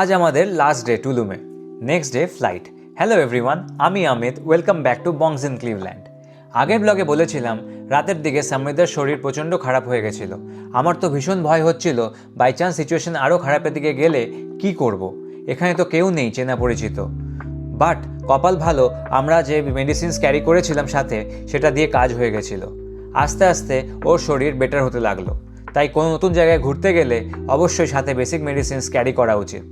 আজ আমাদের last day টুলুমে, next day flight. Hello everyone, আমি Amit, welcome back to Bongs in Cleveland. আগের ব্লগে বলেছিলাম রাতের দিকে সমৃদ্ধার শরীর প্রচণ্ড খারাপ হয়ে গেছিলো। আমার তো ভীষণ ভয় হচ্ছিল বাই চান্স সিচুয়েশন আরও খারাপের দিকে গেলে কি করব। এখানে তো কেউ নেই চেনা পরিচিত। বাট কপাল ভালো, আমরা যে মেডিসিনস ক্যারি করেছিলাম সাথে সেটা দিয়ে কাজ হয়ে গেছিলো। আস্তে আস্তে ওর শরীর বেটার হতে লাগলো। তাই কোনো নতুন জায়গায় ঘুরতে গেলে অবশ্যই সাথে বেসিক মেডিসিনস ক্যারি করা উচিত।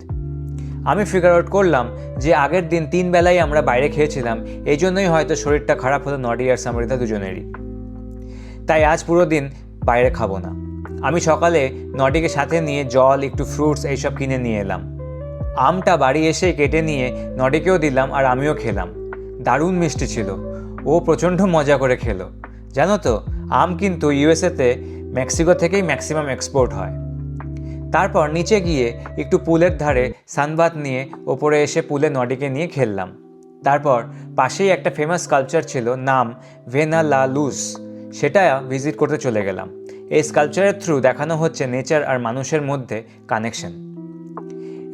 আমি ফিগার আউট করলাম যে আগের দিন 3 বেলাই আমরা বাইরে খেয়েছিলাম, এই জন্যই হয়তো শরীরটা খারাপ হলো নডি আর সমৃদ্ধা দুজনেরই। তাই আজ পুরো দিন বাইরে খাবো না। আমি সকালে নডিকে সাথে নিয়ে জল, একটু ফ্রুটস এইসব কিনে নিয়ে এলাম। আমটা বাড়ি এসে কেটে নিয়ে নডিকেও দিলাম আর আমিও খেলাম। দারুণ মিষ্টি ছিল, ও প্রচণ্ড মজা করে খেলো। জানো তো, আম কিন্তু ইউএসএতে মেক্সিকো থেকেই ম্যাক্সিমাম এক্সপোর্ট হয়। তারপর নিচে গিয়ে একটু পুলের ধারে সানবাত নিয়ে ওপরে এসে পুলে নডিকে নিয়ে খেললাম। তারপর পাশেই একটা ফেমাস স্কাল্পচার ছিল, নাম ভেনা লা লুজ, সেটা ভিজিট করতে চলে গেলাম। এই স্কাল্পচারের থ্রু দেখানো হচ্ছে নেচার আর মানুষের মধ্যে কানেকশন।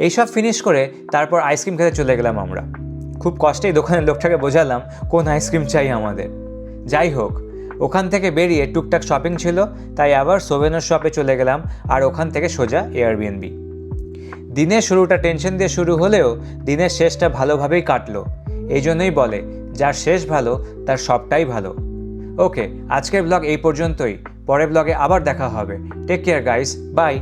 এইসব ফিনিশ করে তারপর আইসক্রিম খেতে চলে গেলাম আমরা। খুব কষ্টেই দোকানের লোকটাকে বোঝালাম কোন আইসক্রিম চাই আমাদের। যাই হোক, ওখান থেকে বেরিয়ে টুকটাক শপিং ছিল, তাই আবার সোভেনার শপে চলে গেলাম আর ওখান থেকে সোজা এয়ারবিএনবি। দিনের শুরুটা টেনশন দিয়ে শুরু হলেও দিনের শেষটা ভালোভাবেই কাটলো। এই জন্যই বলে, যার শেষ ভালো তার সবটাই ভালো। ওকে, আজকের ব্লগ এই পর্যন্তই। পরের ব্লগে আবার দেখা হবে। Take care guys, by.